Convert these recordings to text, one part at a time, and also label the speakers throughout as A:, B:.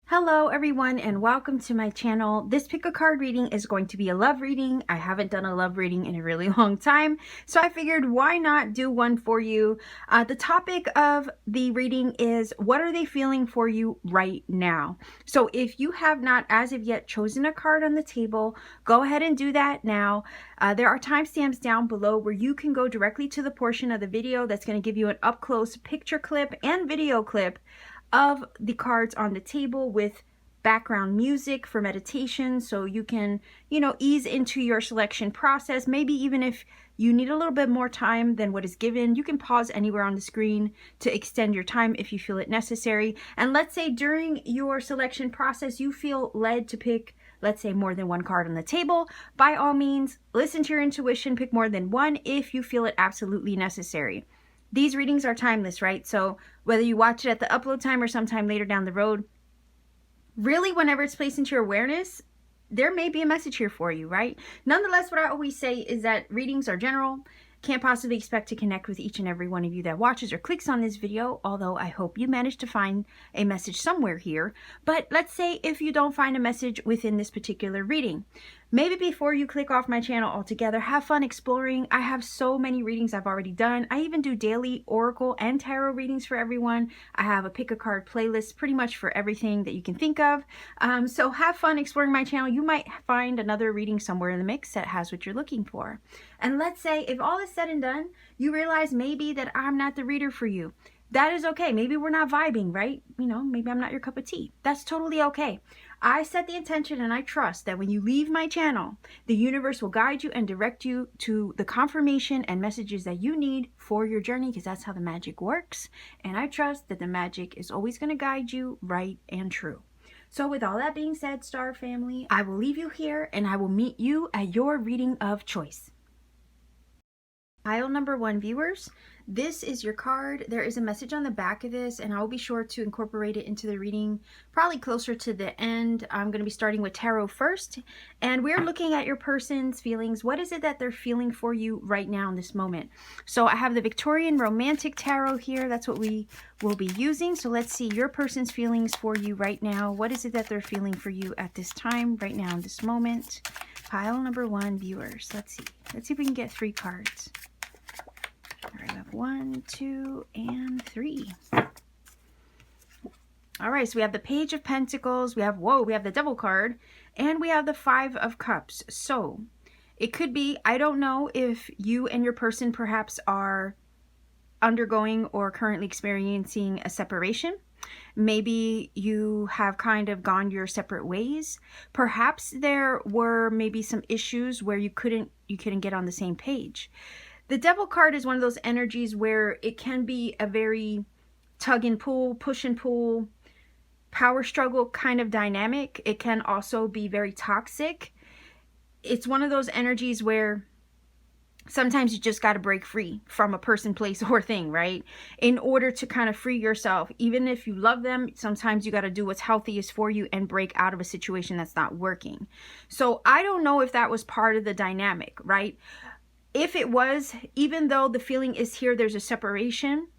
A: Hello everyone and welcome to my channel. This pick a card reading is going to be a love reading. I haven't done a love reading in a really long time, so I figured why not do one for you. The topic of the reading is what are they feeling for you right now? So if you have not as of yet chosen a card on the table, go ahead and do that now. There are timestamps down below where you can go directly to the portion of the video that's going to give you an up close picture clip and video clip of the cards on the table with background music for meditation, so you can, ease into your selection process. Maybe even if you need a little bit more time than what is given, you can pause anywhere on the screen to extend your time if you feel it necessary. And let's say during your selection process you feel led to pick, let's say, more than one card on the table. By all means, listen to your intuition, pick more than one if you feel it absolutely necessary. These readings are timeless, right? So whether you watch it at the upload time or sometime later down the road, really whenever it's placed into your awareness, there may be a message here for you, right? Nonetheless, what I always say is that readings are general. Can't possibly expect to connect with each and every one of you that watches or clicks on this video, although I hope you managed to find a message somewhere here. But let's say if you don't find a message within this particular reading, maybe before you click off my channel altogether, have fun exploring. I have so many readings I've already done. I even do daily oracle and tarot readings for everyone. I have a pick a card playlist pretty much for everything that you can think of. So have fun exploring my channel. You might find another reading somewhere in the mix that has what you're looking for. And let's say if all is said and done, you realize maybe that I'm not the reader for you. That is okay. Maybe we're not vibing, right? Maybe I'm not your cup of tea. That's totally okay. I set the intention and I trust that when you leave my channel, the universe will guide you and direct you to the confirmation and messages that you need for your journey, because that's how the magic works. And I trust that the magic is always going to guide you right and true. So with all that being said, Star Family, I will leave you here and I will meet you at your reading of choice. Pile number 1, viewers, this is your card. There is a message on the back of this, and I'll be sure to incorporate it into the reading probably closer to the end. I'm going to be starting with tarot first, and we're looking at your person's feelings. What is it that they're feeling for you right now in this moment? So I have the Victorian Romantic Tarot here. That's what we will be using. So let's see your person's feelings for you right now. What is it that they're feeling for you at this time, right now, in this moment? Pile number 1, viewers. Let's see. Let's see if we can get 3 cards. All right, we have 1, 2, and 3. All right, so we have the Page of Pentacles. We have, we have the Devil card, and we have the 5 of Cups. So it could be, I don't know if you and your person perhaps are undergoing or currently experiencing a separation. Maybe you have kind of gone your separate ways. Perhaps there were maybe some issues where you couldn't get on the same page. The Devil card is one of those energies where it can be a very tug and pull, push and pull, power struggle kind of dynamic. It can also be very toxic. It's one of those energies where sometimes you just got to break free from a person, place, or thing, right? In order to kind of free yourself. Even if you love them, sometimes you got to do what's healthiest for you and break out of a situation that's not working. So I don't know if that was part of the dynamic, right? If it was, even though the feeling is here, there's a separation.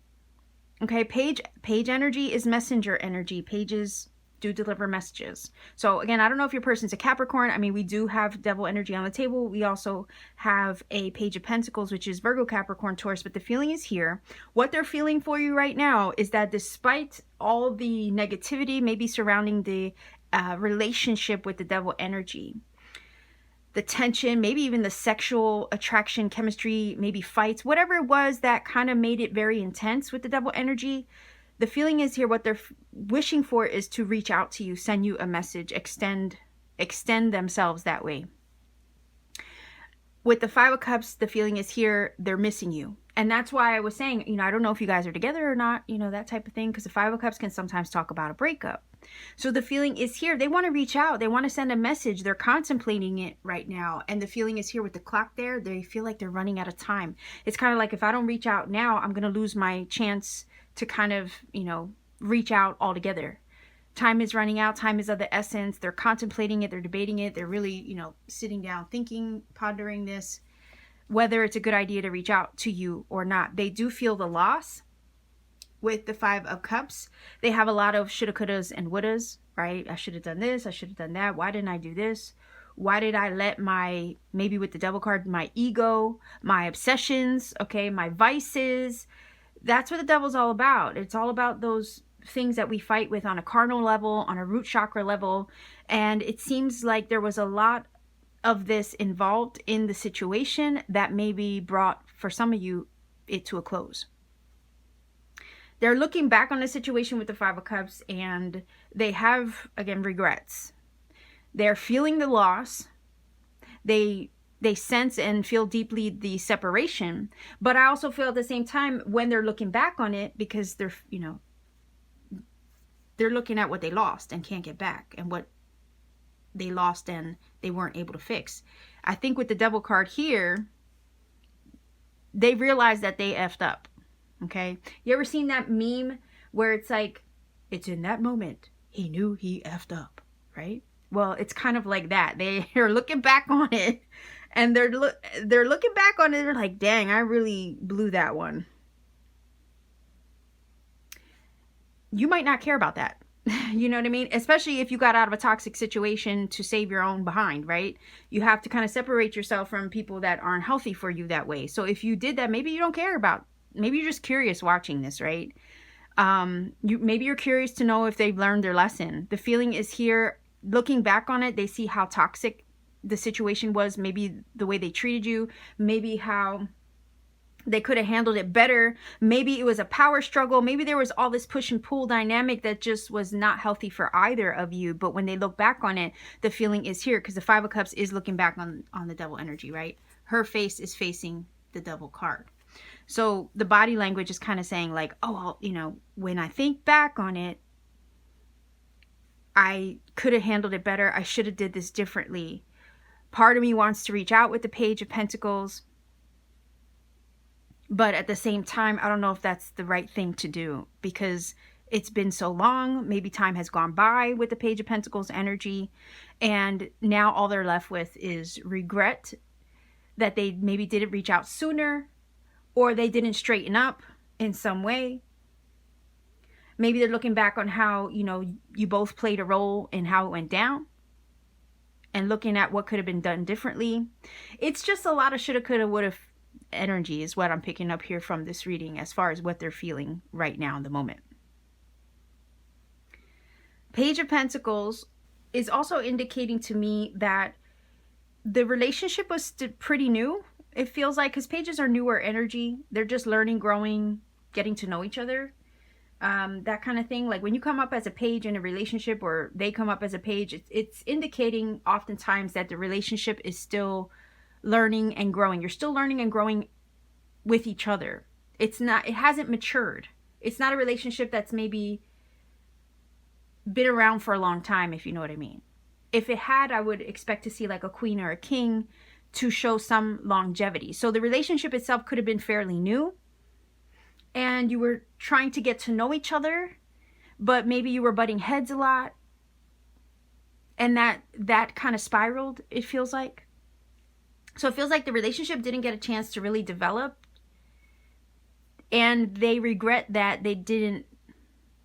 A: Okay, page energy is messenger energy. Pages do deliver messages. So again, I don't know if your person's a Capricorn. I mean, we do have Devil energy on the table. We also have a Page of Pentacles, which is Virgo, Capricorn, Taurus, but the feeling is here. What they're feeling for you right now is that despite all the negativity maybe surrounding the relationship with the Devil energy, the tension, maybe even the sexual attraction, chemistry, maybe fights, whatever it was that kind of made it very intense with the Devil energy, the feeling is here, what they're wishing for is to reach out to you, send you a message, extend themselves that way. With the 5 of Cups, the feeling is here, they're missing you. And that's why I was saying, I don't know if you guys are together or not, that type of thing, because the 5 of Cups can sometimes talk about a breakup. So the feeling is here. They want to reach out. They want to send a message. They're contemplating it right now. And the feeling is here with the clock there. They feel like they're running out of time. It's kind of like, if I don't reach out now, I'm going to lose my chance to kind of, reach out altogether. Time is running out. Time is of the essence. They're contemplating it. They're debating it. They're really, sitting down, thinking, pondering this. whether it's a good idea to reach out to you or not. They do feel the loss with the Five of Cups. They have a lot of shoulda, couldas, and wouldas, right? I should have done this. I should have done that. Why didn't I do this? Why did I let my, maybe with the Devil card, my ego, my obsessions, okay, my vices. That's what the Devil's all about. It's all about those things that we fight with on a cardinal level, on a root chakra level. And it seems like there was a lot of this involved in the situation that maybe brought, for some of you, it to a close. They're looking back on the situation with the Five of Cups, and they have, again, regrets. They're feeling the loss. They sense and feel deeply the separation. But I also feel at the same time, when they're looking back on it, because they're, you know, they're looking at what they lost and can't get back, and what they lost and they weren't able to fix. I think with the Devil card here, they realize that they effed up. Okay, you ever seen that meme where it's like, it's in that moment he knew he effed up, right? Well, it's kind of like that. They're looking back on it, and they're looking back on it. They're like, dang, I really blew that one. You might not care about that. You know what I mean? Especially if you got out of a toxic situation to save your own behind, right? You have to kind of separate yourself from people that aren't healthy for you that way. So if you did that, maybe you don't care about. Maybe you're just curious watching this, right? Maybe you're curious to know if they've learned their lesson. The feeling is here, looking back on it, they see how toxic the situation was, maybe the way they treated you, maybe how they could have handled it better. Maybe it was a power struggle. Maybe there was all this push and pull dynamic that just was not healthy for either of you. But when they look back on it, the feeling is here, because the Five of Cups is looking back on the Devil energy, right? Her face is facing the Devil card. So the body language is kind of saying like, oh, well, you know, when I think back on it, I could have handled it better. I should have did this differently. Part of me wants to reach out with the Page of Pentacles, but at the same time, I don't know if that's the right thing to do, because it's been so long. Maybe time has gone by with the Page of Pentacles energy, and now all they're left with is regret that they maybe didn't reach out sooner, or they didn't straighten up in some way. Maybe they're looking back on how, you know, you both played a role in how it went down, and looking at what could have been done differently. It's just a lot of shoulda, coulda, woulda energy is what I'm picking up here from this reading, as far as what they're feeling right now in the moment. Page of Pentacles is also indicating to me that the relationship was pretty new. It feels like, because pages are newer energy. They're just learning, growing, getting to know each other. That kind of thing. Like when you come up as a page in a relationship, or they come up as a page, it's indicating oftentimes that the relationship is still learning and growing. You're still learning and growing with each other. It hasn't matured. It's not a relationship that's maybe been around for a long time, if you know what I mean. If it had, I would expect to see like a queen or a king to show some longevity. So the relationship itself could have been fairly new, and you were trying to get to know each other, but maybe you were butting heads a lot, and that kind of spiraled, it feels like. So it feels like the relationship didn't get a chance to really develop, and they regret that they didn't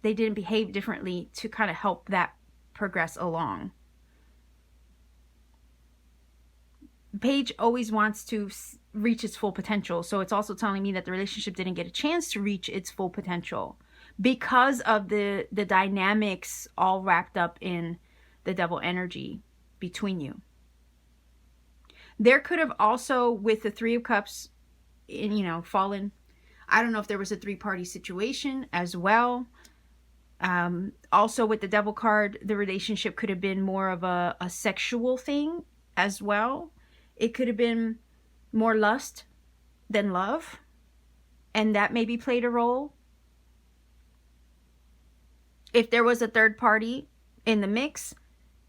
A: behave differently to kind of help that progress along. Page always wants to reach its full potential. So it's also telling me that the relationship didn't get a chance to reach its full potential because of the dynamics all wrapped up in the Devil energy between you. There could have also, with the Three of Cups, fallen. I don't know if there was a three-party situation as well. Also with the Devil card, the relationship could have been more of a sexual thing as well. It could have been more lust than love, and that maybe played a role. If there was a third party in the mix,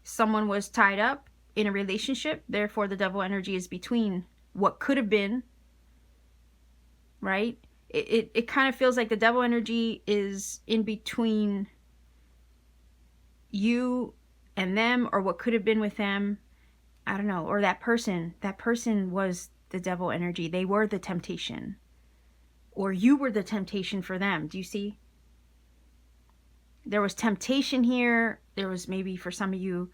A: someone was tied up in a relationship, therefore the Devil energy is between what could have been, right? It kind of feels like the Devil energy is in between you and them, or what could have been with them. I don't know. Or that person was the devil energy. They were the temptation, or you were the temptation for them. Do you see? There was temptation here. There was maybe for some of you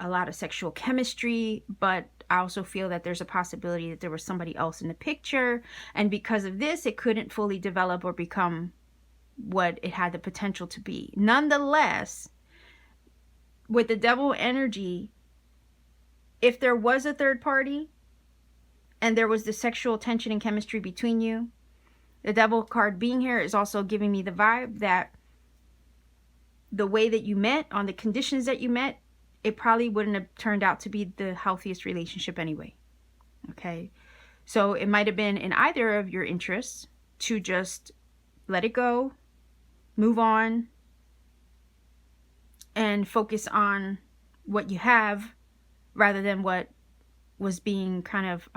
A: a lot of sexual chemistry, but I also feel that there's a possibility that there was somebody else in the picture, and because of this, it couldn't fully develop or become what it had the potential to be. Nonetheless, with the devil energy, if there was a third party and there was the sexual tension and chemistry between you, the devil card being here is also giving me the vibe that the way that you met, on the conditions that you met, it probably wouldn't have turned out to be the healthiest relationship anyway. Okay. So it might have been in either of your interests to just let it go, move on, and focus on what you have rather than what was being kind of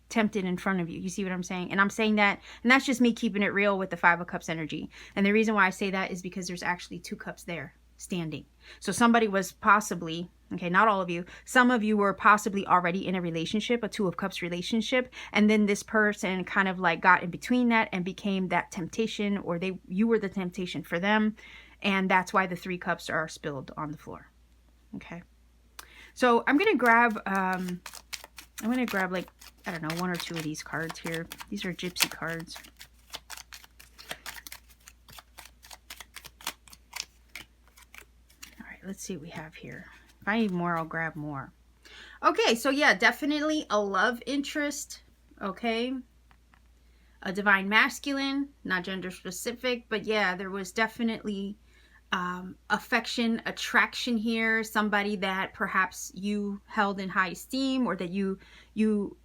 A: tempted in front of you. You see what I'm saying? And I'm saying that, and that's just me keeping it real with the Five of Cups energy. And the reason why I say that is because there's actually 2 cups there standing. So somebody was possibly, okay, not all of you, some of you were possibly already in a relationship, a 2 of Cups relationship, and then this person kind of like got in between that and became that temptation, or you were the temptation for them, and that's why the 3 cups are spilled on the floor. Okay, so I'm gonna grab like, I don't know, 1 or 2 of these cards here. These are gypsy cards. Let's see what we have here. If I need more, I'll grab more. Okay, so yeah, definitely a love interest. Okay. A divine masculine, not gender specific, but yeah, there was definitely affection, attraction here. Somebody that perhaps you held in high esteem, or that you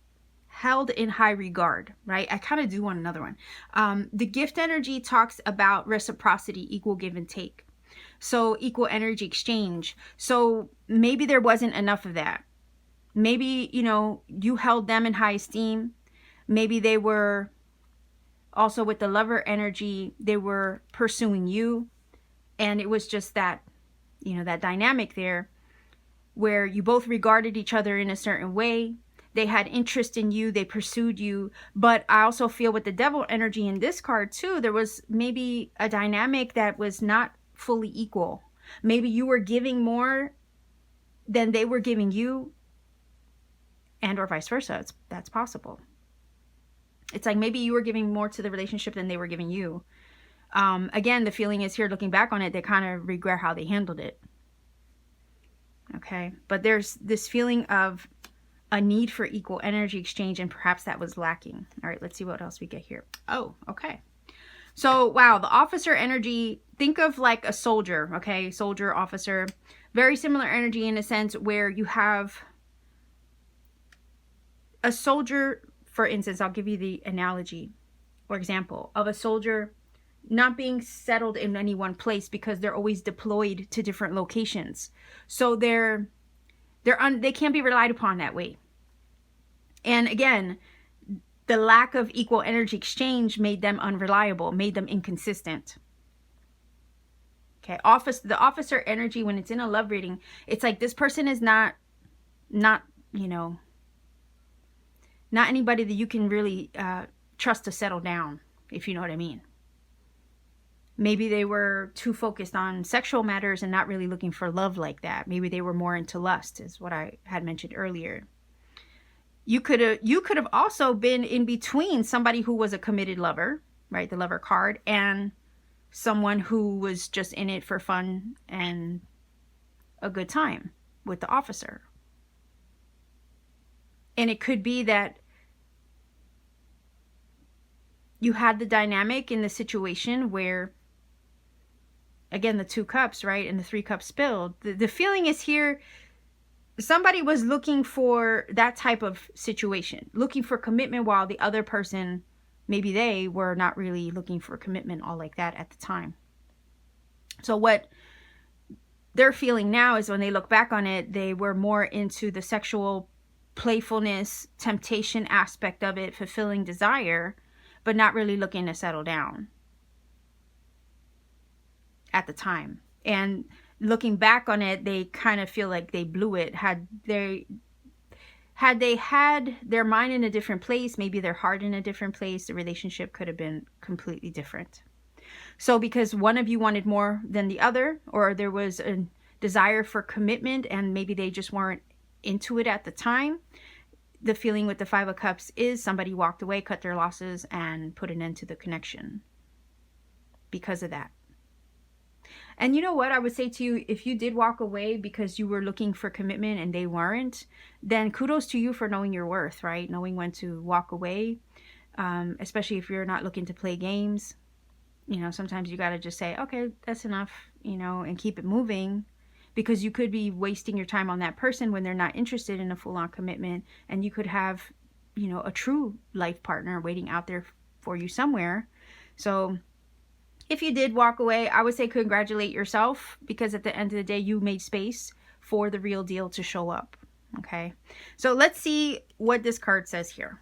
A: held in high regard, right? I kind of do want another one. The gift energy talks about reciprocity, equal give and take. So equal energy exchange. So maybe there wasn't enough of that. Maybe, you know, you held them in high esteem. Maybe they were also, with the lover energy, they were pursuing you. And it was just that, you know, that dynamic there where you both regarded each other in a certain way. They had interest in you. They pursued you. But I also feel with the devil energy in this card too, there was maybe a dynamic that was not fully equal. Maybe you were giving more than they were giving you, and or vice versa. That's possible. It's like maybe you were giving more to the relationship than they were giving you. Again, the feeling is here, looking back on it, they kind of regret how they handled it. Okay, but there's this feeling of a need for equal energy exchange, and perhaps that was lacking. All right, let's see what else we get here. Oh, okay. So, wow, the officer energy, think of like a soldier, okay? Soldier, officer, very similar energy in a sense where you have a soldier, for instance, I'll give you the analogy or example of a soldier not being settled in any one place because they're always deployed to different locations. So they can't be relied upon that way. And again, the lack of equal energy exchange made them unreliable, made them inconsistent. Okay, the officer energy, when it's in a love reading, it's like this person is not, you know, not anybody that you can really trust to settle down, if you know what I mean. Maybe they were too focused on sexual matters and not really looking for love like that. Maybe they were more into lust, is what I had mentioned earlier. You could have also been in between somebody who was a committed lover, right? The lover card, and someone who was just in it for fun and a good time with the officer. And it could be that you had the dynamic in the situation where, again, the 2 cups, right? And the 3 cups spilled. The feeling is here, somebody was looking for that type of situation, looking for commitment, while the other person, maybe they were not really looking for commitment all like that at the time. So what they're feeling now is when they look back on it, they were more into the sexual playfulness, temptation aspect of it, fulfilling desire, but not really looking to settle down at the time. And looking back on it, they kind of feel like they blew it. Had Had they had their mind in a different place, maybe their heart in a different place, the relationship could have been completely different. So because one of you wanted more than the other, or there was a desire for commitment and maybe they just weren't into it at the time, the feeling with the Five of Cups is somebody walked away, cut their losses, and put an end to the connection because of that. And you know what? I would say to you, if you did walk away because you were looking for commitment and they weren't, then kudos to you for knowing your worth, right? Knowing when to walk away, especially if you're not looking to play games. You know, sometimes you got to just say, okay, that's enough, you know, and keep it moving, because you could be wasting your time on that person when they're not interested in a full-on commitment, and you could have, you know, a true life partner waiting out there for you somewhere. So if you did walk away, I would say congratulate yourself, because at the end of the day, you made space for the real deal to show up. Okay, so let's see what this card says here.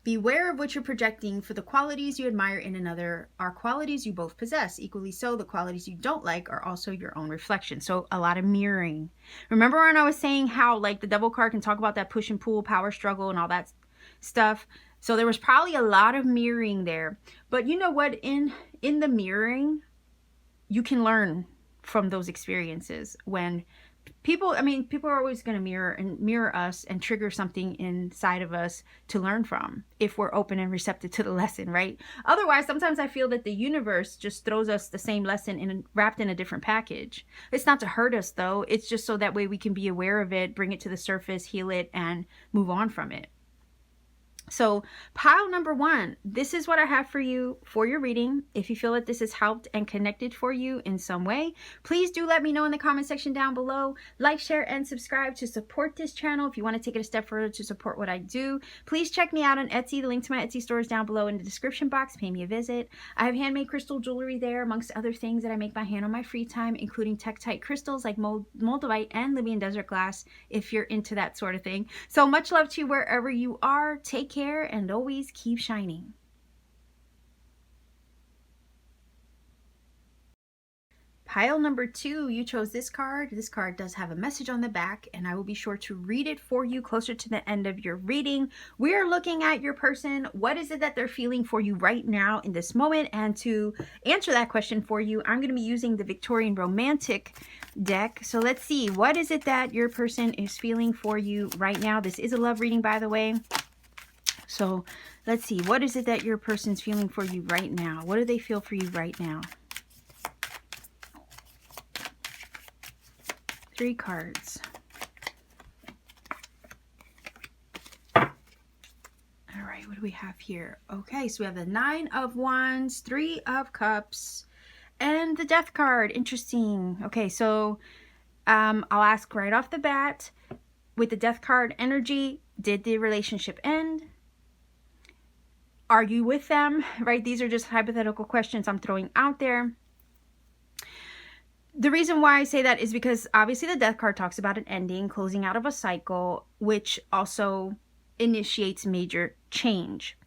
A: Beware of what you're projecting, for the qualities you admire in another are qualities you both possess. Equally so, the qualities you don't like are also your own reflection. So a lot of mirroring. Remember when I was saying how like the Devil card can talk about that push and pull, power struggle, and all that stuff? So there was probably a lot of mirroring there. But you know what? In the mirroring, you can learn from those experiences. When people are always going to mirror us and trigger something inside of us to learn from, if we're open and receptive to the lesson, right? Otherwise, sometimes I feel that the universe just throws us the same lesson wrapped in a different package. It's not to hurt us, though. It's just so that way we can be aware of it, bring it to the surface, heal it, and move on from it. So pile number 1, this is what I have for you for your reading. If you feel that this has helped and connected for you in some way, please do let me know in the comment section down below. Like, share, and subscribe to support this channel. If you want to take it a step further to support what I do, please check me out on Etsy. The link to my Etsy store is down below in the description box. Pay me a visit. I have handmade crystal jewelry there, amongst other things that I make by hand on my free time, including Tektite crystals like moldavite and Libyan desert glass, if you're into that sort of thing. So much love to you wherever you are. Take care and always keep shining. Pile number 2, you chose this card. This card does have a message on the back, and I will be sure to read it for you closer to the end of your reading. We are looking at your person. What is it that they're feeling for you right now in this moment? And to answer that question for you, I'm going to be using the Victorian Romantic deck. So let's see, what is it that your person is feeling for you right now? This is a love reading, by the way. So let's see, what is it that your person's feeling for you right now? What do they feel for you right now? 3 cards. All right, what do we have here? Okay, so we have the 9 of Wands, 3 of Cups, and the Death card. Interesting. Okay, so I'll ask right off the bat, with the Death card energy, did the relationship end? Are you with them, right? These are just hypothetical questions I'm throwing out there. The reason why I say that is because obviously the Death card talks about an ending, closing out of a cycle, which also initiates major change.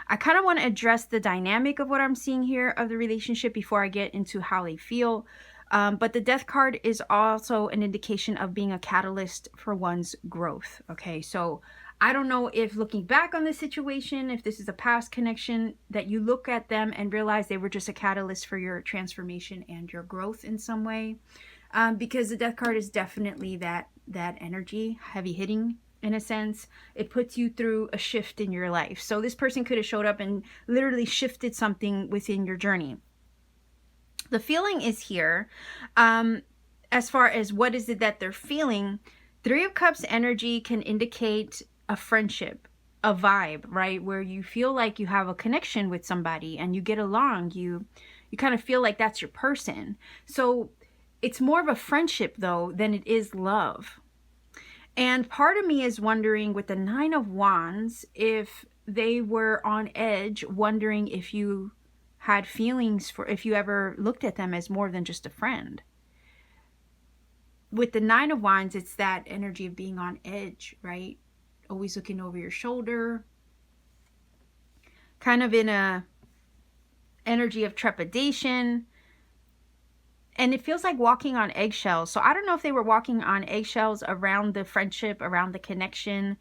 A: I kind of want to address the dynamic of what I'm seeing here of the relationship before I get into how they feel. But the Death card is also an indication of being a catalyst for one's growth. Okay, so I don't know if looking back on this situation, if this is a past connection, that you look at them and realize they were just a catalyst for your transformation and your growth in some way. Because the Death card is definitely that energy, heavy hitting in a sense. It puts you through a shift in your life. So this person could have showed up and literally shifted something within your journey. The feeling is here. As far as what is it that they're feeling, 3 of Cups energy can indicate a friendship, a vibe, right? Where you feel like you have a connection with somebody and you get along. You kind of feel like that's your person. So it's more of a friendship though than it is love. And part of me is wondering with the 9 of Wands, if they were on edge, wondering if you had feelings for, if you ever looked at them as more than just a friend. With the 9 of Wands, it's that energy of being on edge, right? Always looking over your shoulder, kind of in a energy of trepidation. And it feels like walking on eggshells. So I don't know if they were walking on eggshells around the friendship, around the connection,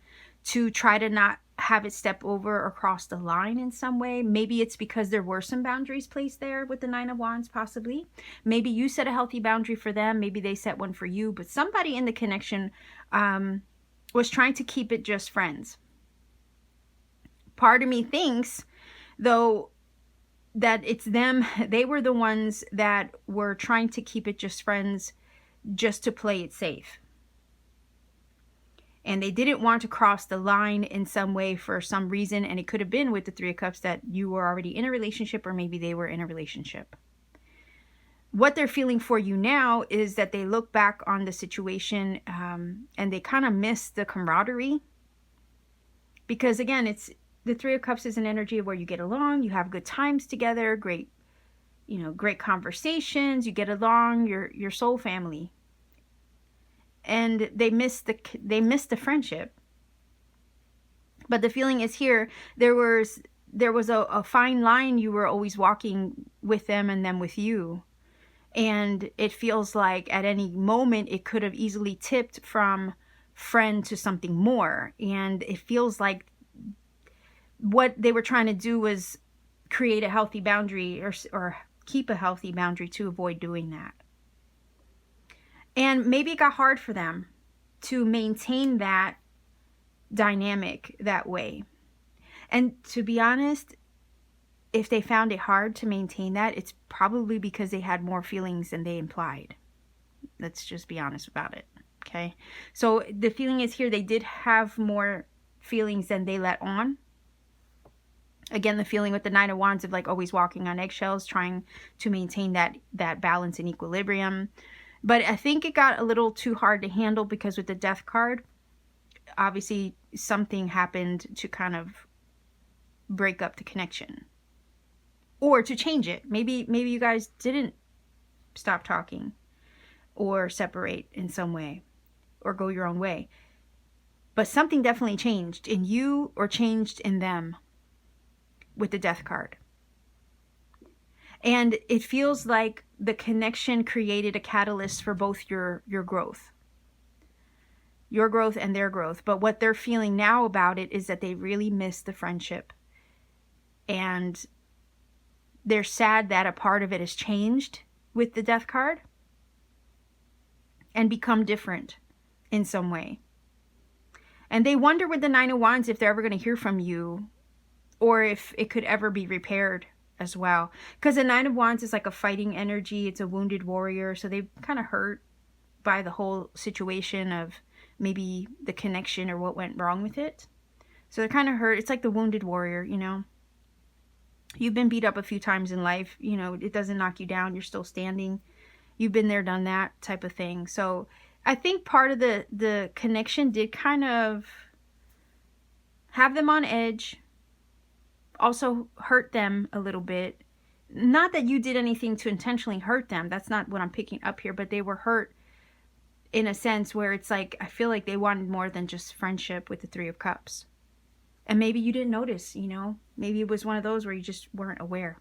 A: to try to not have it step over or cross the line in some way. Maybe it's because there were some boundaries placed there with the Nine of Wands, possibly. Maybe you set a healthy boundary for them. Maybe they set one for you. But somebody in the connection was trying to keep it just friends. Part of me thinks, though, that it's them. They were the ones that were trying to keep it just friends, just to play it safe. And they didn't want to cross the line in some way for some reason. And it could have been with the Three of Cups that you were already in a relationship, or maybe they were in a relationship. What they're feeling for you now is that they look back on the situation and they kind of miss the camaraderie. Because again, it's the Three of Cups is an energy where you get along, you have good times together, great, great conversations, you get along, your soul family. And they miss the friendship. But the feeling is here, there was a fine line you were always walking with them and them with you. And it feels like at any moment it could have easily tipped from friend to something more. And it feels like what they were trying to do was create a healthy boundary or keep a healthy boundary to avoid doing that. And maybe it got hard for them to maintain that dynamic that way. And to be honest, if they found it hard to maintain that, it's probably because they had more feelings than they implied. Let's just be honest about it. Okay. So the feeling is here, they did have more feelings than they let on. Again, the feeling with the Nine of Wands of like always walking on eggshells, trying to maintain that balance and equilibrium. But I think it got a little too hard to handle because with the Death card, obviously something happened to kind of break up the connection. Or to change it. Maybe you guys didn't stop talking or separate in some way or go your own way. But something definitely changed in you or changed in them with the Death card. And it feels like the connection created a catalyst for both your growth. Your growth and their growth. But what they're feeling now about it is that they really miss the friendship. And they're sad that a part of it has changed with the Death card and become different in some way. And they wonder with the Nine of Wands if they're ever going to hear from you, or if it could ever be repaired as well. Because the Nine of Wands is like a fighting energy. It's a wounded warrior. So they kind of hurt by the whole situation of maybe the connection or what went wrong with it. So they're kind of hurt. It's like the wounded warrior, You've been beat up a few times in life. It doesn't knock you down. You're still standing. You've been there, done that type of thing. So I think part of the connection did kind of have them on edge. Also hurt them a little bit. Not that you did anything to intentionally hurt them. That's not what I'm picking up here. But they were hurt in a sense where it's like, I feel like they wanted more than just friendship with the Three of Cups. And maybe you didn't notice, Maybe it was one of those where you just weren't aware.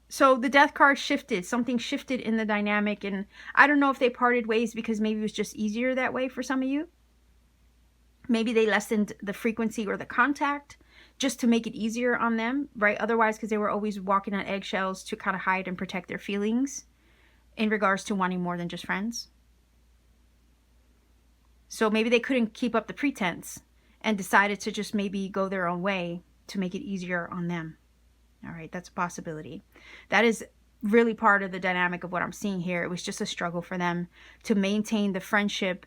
A: So the Death card shifted. Something shifted in the dynamic. And I don't know if they parted ways because maybe it was just easier that way for some of you. Maybe they lessened the frequency or the contact just to make it easier on them, right? Otherwise, because they were always walking on eggshells to kind of hide and protect their feelings in regards to wanting more than just friends. So maybe they couldn't keep up the pretense and decided to just maybe go their own way to make it easier on them. All right, that's a possibility. That is really part of the dynamic of what I'm seeing here. It was just a struggle for them to maintain the friendship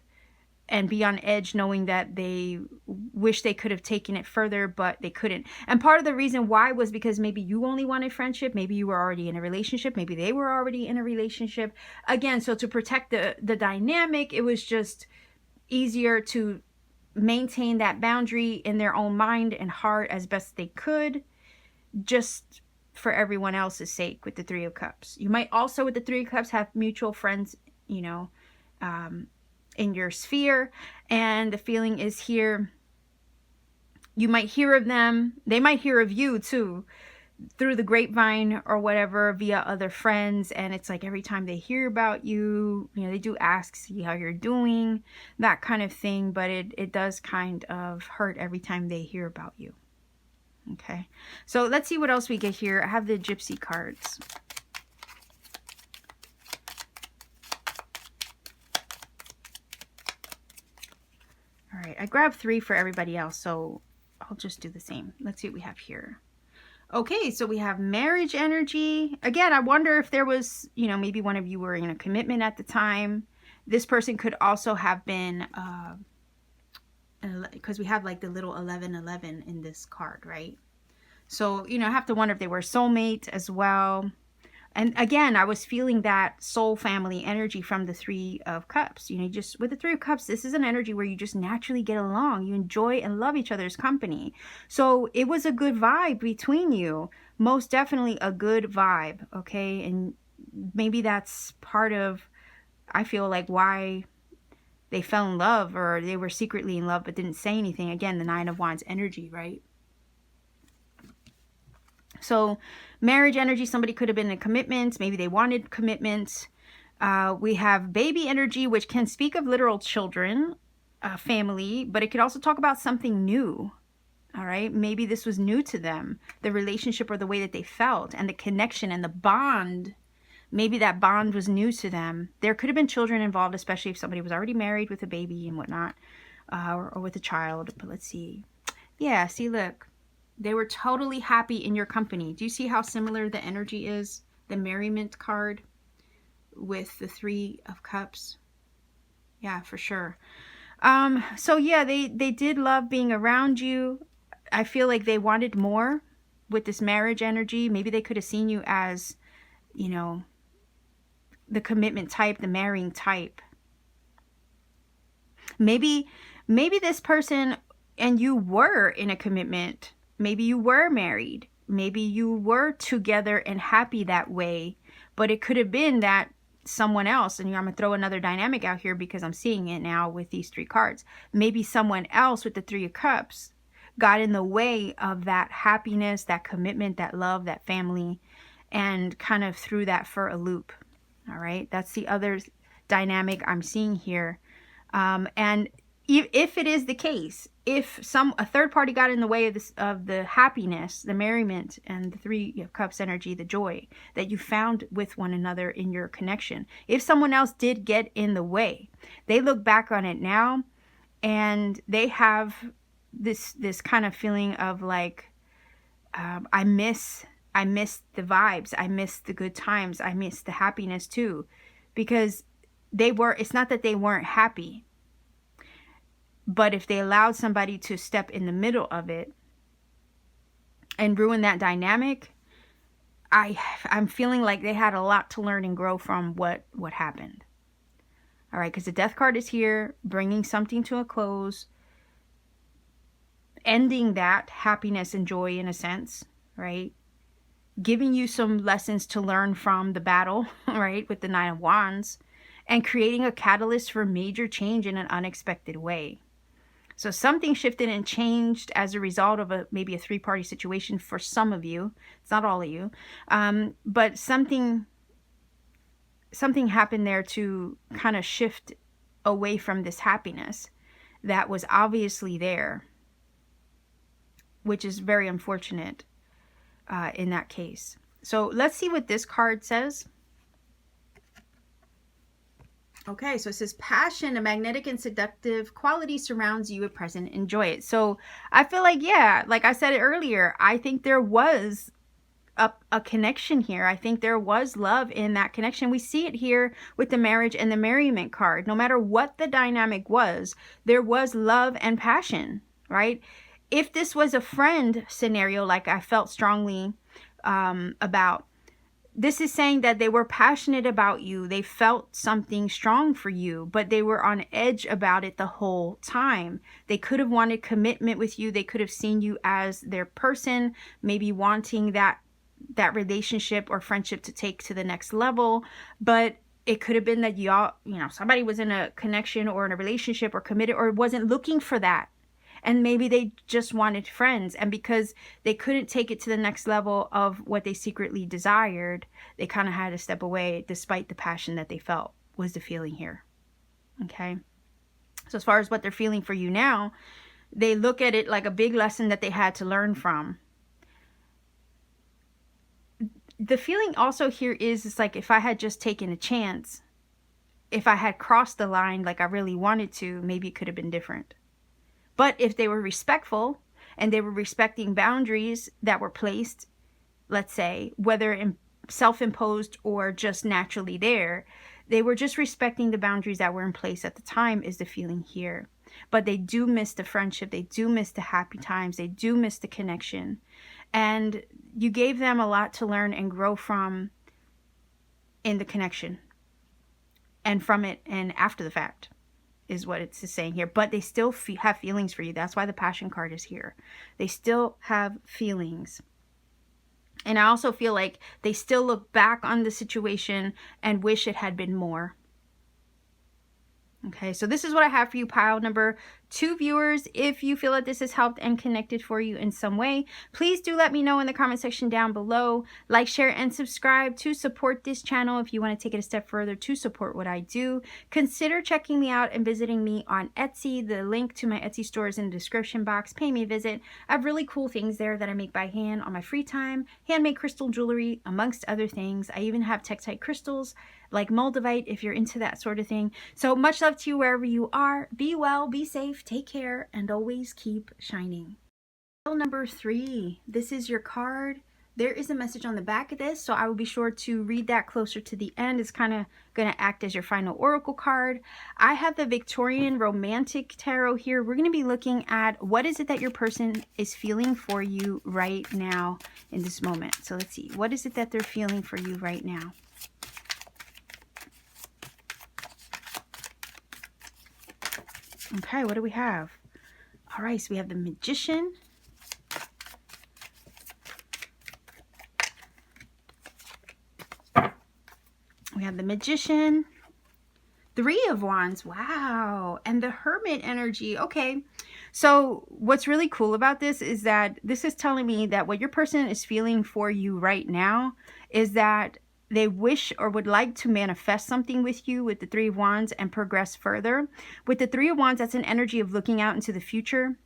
A: and be on edge, knowing that they wish they could have taken it further, but they couldn't. And part of the reason why was because maybe you only wanted friendship. Maybe you were already in a relationship. Maybe they were already in a relationship. Again, so to protect the dynamic, it was just easier to maintain that boundary in their own mind and heart as best they could, just for everyone else's sake with the Three of Cups. You might also, with the Three of Cups, have mutual friends, in your sphere. And the feeling is here, you might hear of them. They might hear of you too. through the grapevine or whatever, via other friends, and it's like every time they hear about you, you know, they do ask, see how you're doing, that kind of thing, but it does kind of hurt every time they hear about you. Okay, so let's see what else we get here. I have the Gypsy cards. All right, I grabbed 3 for everybody else, so I'll just do the same. Let's see what we have here. Okay, so we have marriage energy. Again, I wonder if there was, you know, maybe one of you were in a commitment at the time. This person could also have been, because we have like the little 1111 in this card, right? So, you know, I have to wonder if they were a soulmate as well. And again, I was feeling that soul family energy from the 3 of Cups. You know, just with the 3 of Cups, this is an energy where you just naturally get along. You enjoy and love each other's company. So it was a good vibe between you. Most definitely a good vibe, okay? And maybe that's part of, I feel like, why they fell in love, or they were secretly in love but didn't say anything. Again, the 9 of Wands energy, right? So marriage energy, somebody could have been in commitments. Maybe they wanted commitments. We have baby energy, which can speak of literal children, family, but it could also talk about something new. All right. Maybe this was new to them, the relationship or the way that they felt and the connection and the bond. Maybe that bond was new to them. There could have been children involved, especially if somebody was already married with a baby and whatnot, or with a child. But let's see. Yeah, see, look. They were totally happy in your company. Do you see how similar the energy is? The merriment card with the 3 of Cups. Yeah, for sure. So yeah, they did love being around you. I feel like they wanted more with this marriage energy. Maybe they could have seen you as, you know, the commitment type, the marrying type. Maybe this person and you were in a commitment. Maybe you were married. Maybe you were together and happy that way. But it could have been that someone else, and I'm going to throw another dynamic out here because I'm seeing it now with these 3 cards. Maybe someone else with the 3 of Cups got in the way of that happiness, that commitment, that love, that family, and kind of threw that for a loop. All right. That's the other dynamic I'm seeing here. And if it is the case, if a third party got in the way of the happiness, the merriment, and the 3 of Cups energy, the joy that you found with one another in your connection, if someone else did get in the way, they look back on it now and they have this kind of feeling of like, I miss the vibes, I miss the good times, I miss the happiness too, because it's not that they weren't happy. But if they allowed somebody to step in the middle of it and ruin that dynamic, I'm feeling like they had a lot to learn and grow from what happened. All right, because the Death card is here, bringing something to a close, ending that happiness and joy in a sense, right? Giving you some lessons to learn from the battle, right, with the 9 of Wands, and creating a catalyst for major change in an unexpected way. So something shifted and changed as a result of maybe a 3-party situation for some of you. It's not all of you. But something happened there to kind of shift away from this happiness that was obviously there, which is very unfortunate in that case. So let's see what this card says. Okay, so it says passion, a magnetic and seductive quality surrounds you at present. Enjoy it. So I feel like, yeah, like I said earlier, I think there was a connection here. I think there was love in that connection. We see it here with the marriage and the merriment card. No matter what the dynamic was, there was love and passion, right? If this was a friend scenario, like I felt strongly about, this is saying that they were passionate about you. They felt something strong for you, but they were on edge about it the whole time. They could have wanted commitment with you. They could have seen you as their person, maybe wanting that relationship or friendship to take to the next level. But it could have been that y'all, somebody was in a connection or in a relationship or committed or wasn't looking for that. And maybe they just wanted friends. And because they couldn't take it to the next level of what they secretly desired, they kind of had to step away despite the passion that they felt was the feeling here. Okay. So as far as what they're feeling for you now, they look at it like a big lesson that they had to learn from. The feeling also here is, it's like if I had just taken a chance, if I had crossed the line like I really wanted to, maybe it could have been different. But if they were respectful and they were respecting boundaries that were placed, let's say, whether self-imposed or just naturally there, they were just respecting the boundaries that were in place at the time is the feeling here. But they do miss the friendship. They do miss the happy times. They do miss the connection. And you gave them a lot to learn and grow from in the connection. And from it and after the fact is what it's saying here. But they still have feelings for you. That's why the Passion card is here. They still have feelings. And I also feel like they still look back on the situation and wish it had been more. Okay, so this is what I have for you, pile number 2 viewers. If you feel that this has helped and connected for you in some way, please do let me know in the comment section down below. Like, share, and subscribe to support this channel. If you want to take it a step further to support what I do, consider checking me out and visiting me on Etsy. The link to my Etsy store is in the description box. Pay me a visit. I have really cool things there that I make by hand on my free time. Handmade crystal jewelry, amongst other things. I even have Tektite crystals like Moldavite if you're into that sort of thing. So much love to you wherever you are. Be well, be safe, take care, and always keep shining. Number 3, this is your card. There is a message on the back of this, so I will be sure to read that closer to the end. It's kind of going to act as your final oracle card. I have the Victorian Romantic Tarot here. We're going to be looking at what is it that your person is feeling for you right now in this moment. So let's see. What is it that they're feeling for you right now? Okay, what do we have? All right, so we have the Magician. We have the Magician. 3 of Wands. Wow. And the Hermit energy. Okay. So what's really cool about this is that this is telling me that what your person is feeling for you right now is that they wish or would like to manifest something with you with the 3 of Wands and progress further. With the 3 of Wands, that's an energy of looking out into the future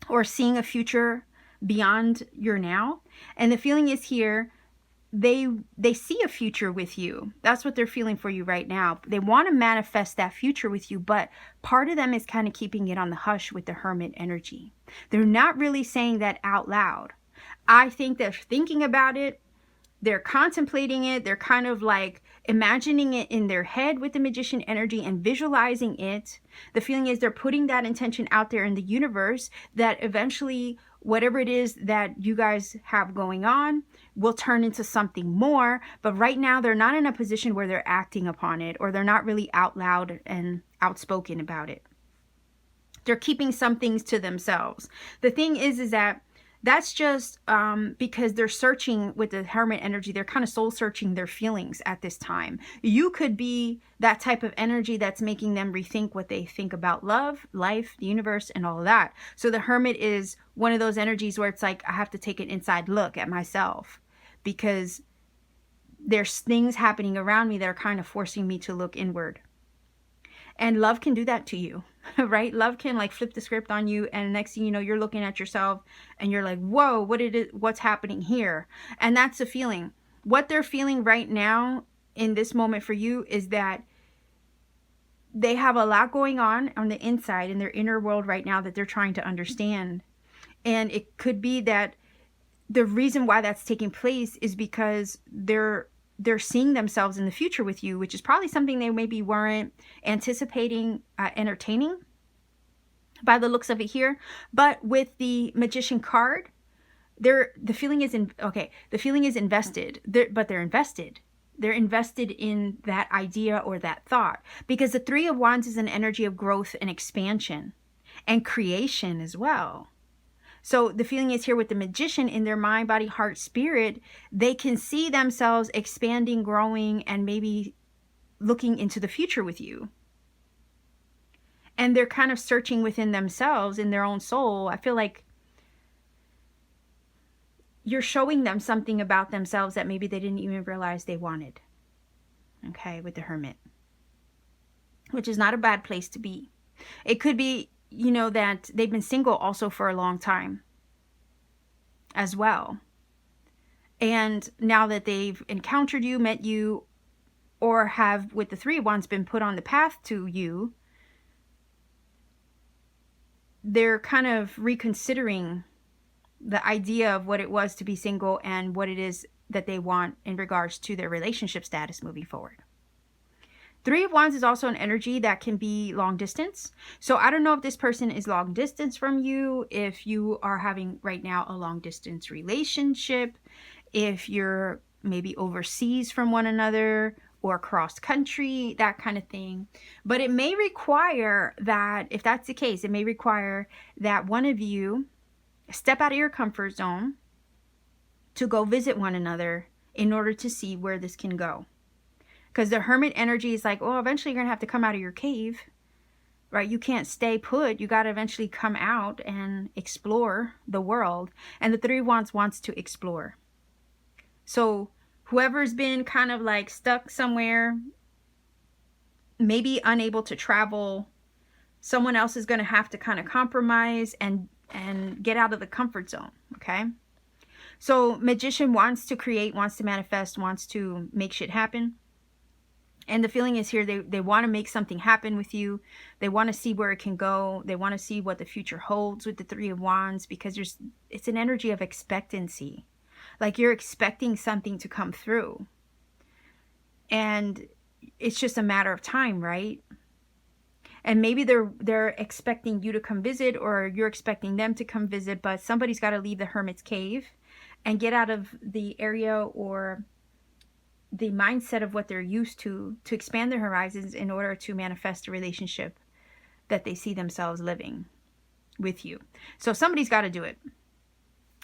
A: or seeing a future beyond your now. And the feeling is here, they see a future with you. That's what they're feeling for you right now. They want to manifest that future with you, but part of them is kind of keeping it on the hush with the Hermit energy. They're not really saying that out loud. I think they're thinking about it. They're contemplating it. They're kind of like imagining it in their head with the Magician energy and visualizing it. The feeling is they're putting that intention out there in the universe that eventually whatever it is that you guys have going on will turn into something more. But right now they're not in a position where they're acting upon it, or they're not really out loud and outspoken about it. They're keeping some things to themselves. The thing is that that's just because they're searching with the Hermit energy. They're kind of soul searching their feelings at this time. You could be that type of energy that's making them rethink what they think about love, life, the universe, and all of that. So the Hermit is one of those energies where it's like, I have to take an inside look at myself because there's things happening around me that are kind of forcing me to look inward. And love can do that to you, right? Love can like flip the script on you, and next thing you know, you're looking at yourself and you're like, whoa, what's happening here? And that's the feeling. What they're feeling right now in this moment for you is that they have a lot going on the inside in their inner world right now that they're trying to understand. And it could be that the reason why that's taking place is because they're seeing themselves in the future with you, which is probably something they maybe weren't anticipating entertaining by the looks of it here. But with the Magician card, the feeling is invested, but they're invested. They're invested in that idea or that thought, because the 3 of Wands is an energy of growth and expansion and creation as well. So the feeling is here with the Magician, in their mind, body, heart, spirit, they can see themselves expanding, growing, and maybe looking into the future with you. and they're kind of searching within themselves, in their own soul. I feel like you're showing them something about themselves that maybe they didn't even realize they wanted. Okay, with the Hermit, which is not a bad place to be. It could be, you know, that they've been single also for a long time as well. And now that they've encountered you, met you, or have, with the Three of Wands, been put on the path to you, they're kind of reconsidering the idea of what it was to be single and what it is that they want in regards to their relationship status moving forward. Three of Wands is also an energy that can be long distance. So I don't know if this person is long distance from you, if you are having right now a long distance relationship, if you're maybe overseas from one another or cross country, that kind of thing. But it may require that, if that's the case, it may require that one of you step out of your comfort zone to go visit one another in order to see where this can go. Because the Hermit energy is like, oh, eventually you're going to have to come out of your cave, right? You can't stay put. You got to eventually come out and explore the world. And the Three of Wands wants to explore. So whoever's been kind of like stuck somewhere, maybe unable to travel, someone else is going to have to kind of compromise and get out of the comfort zone, okay? So Magician wants to create, wants to manifest, wants to make shit happen. And the feeling is here, they want to make something happen with you. They want to see where it can go. They want to see what the future holds with the Three of Wands, because it's an energy of expectancy. Like you're expecting something to come through. And it's just a matter of time, right? And maybe they're expecting you to come visit, or you're expecting them to come visit, but somebody's got to leave the Hermit's cave and get out of the area or the mindset of what they're used to expand their horizons in order to manifest a relationship that they see themselves living with you. So somebody's got to do it.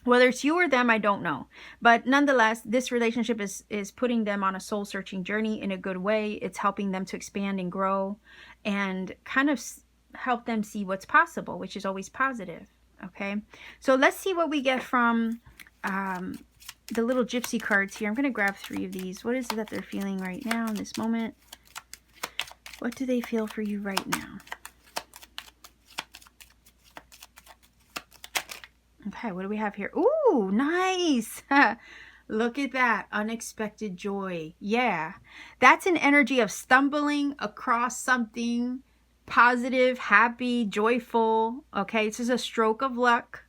A: Whether it's you or them, I don't know. But nonetheless, this relationship is putting them on a soul-searching journey in a good way. It's helping them to expand and grow and kind of help them see what's possible, which is always positive. Okay? So let's see what we get from the little gypsy cards here. I'm going to grab 3 of these. What is it that they're feeling right now in this moment? What do they feel for you right now? Okay, what do we have here? Ooh, nice. Look at that. Unexpected joy. Yeah. That's an energy of stumbling across something positive, happy, joyful. Okay, this is a stroke of luck.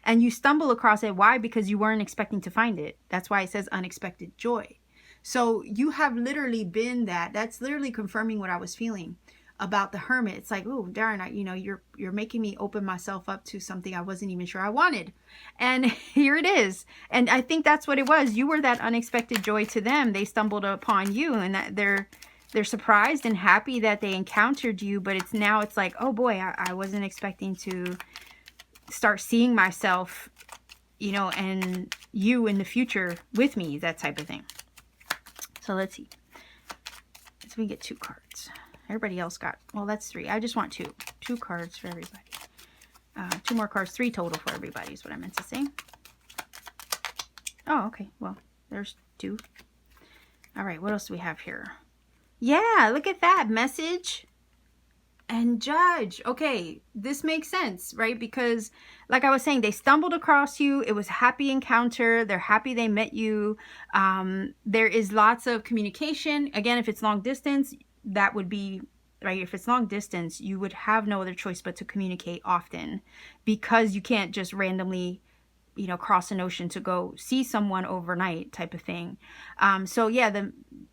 A: And you stumble across it. Why? Because you weren't expecting to find it. That's why it says unexpected joy. So you have literally been that. That's literally confirming what I was feeling about the Hermit. It's like, oh, darn, you're making me open myself up to something I wasn't even sure I wanted. And here it is. And I think that's what it was. You were that unexpected joy to them. They stumbled upon you, and that they're surprised and happy that they encountered you. But it's like, oh boy, I wasn't expecting to start seeing myself, and you in the future with me, that type of thing. So let's see. So we get 2 cards. Everybody else got, well, that's 3. I just want 2. 2 cards for everybody. 2 more cards, 3 total for everybody is what I meant to say. Oh, okay. Well, there's 2. All right, what else do we have here? Yeah, look at that. Message and Judge. Okay, this makes sense, right? Because like I was saying, they stumbled across you. It was a happy encounter. They're happy they met you. There is lots of communication. Again, if it's long distance, that would be, right? If it's long distance, you would have no other choice but to communicate often, because you can't just randomly, cross an ocean to go see someone overnight type of thing. So yeah,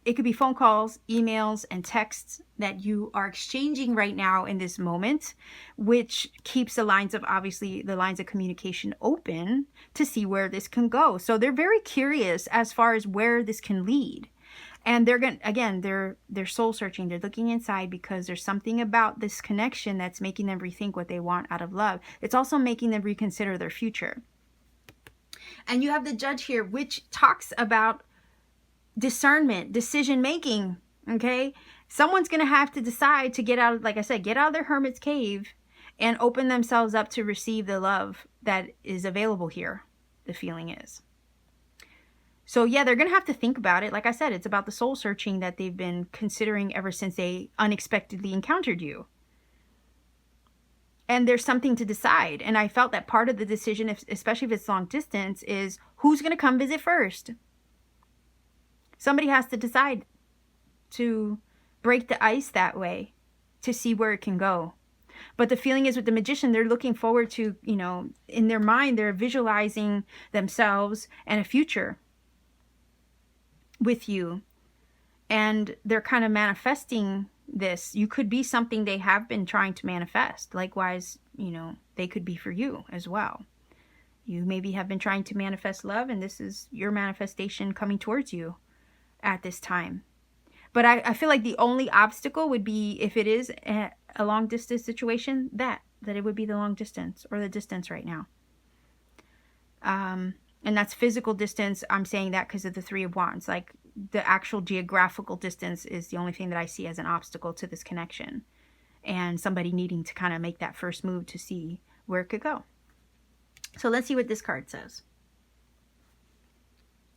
A: it could be phone calls, emails, and texts that you are exchanging right now in this moment, which keeps the lines of communication open to see where this can go. So they're very curious as far as where this can lead. And they're soul searching. They're looking inside because there's something about this connection that's making them rethink what they want out of love. It's also making them reconsider their future. And you have the Judge here, which talks about discernment, decision making, okay? someone's going to have to decide to get out, like I said, get out of their hermit's cave and open themselves up to receive the love that is available here, the feeling is. So yeah, they're going to have to think about it. Like I said, it's about the soul searching that they've been considering ever since they unexpectedly encountered you. And there's something to decide. And I felt that part of the decision, especially if it's long distance, is who's going to come visit first. Somebody has to decide to break the ice that way to see where it can go. But the feeling is with the Magician, they're looking forward to, you know, in their mind, they're visualizing themselves and a future with you. And they're kind of manifesting this. You could be something they have been trying to manifest. Likewise, you know, they could be for you as well. You maybe have been trying to manifest love, and this is your manifestation coming towards you at this time. But I feel like the only obstacle would be, if it is a long distance situation, that it would be the long distance or the distance right now. And that's physical distance. I'm saying that because of the Three of Wands. Like, the actual geographical distance is the only thing that I see as an obstacle to this connection. And somebody needing to kind of make that first move to see where it could go. So let's see what this card says.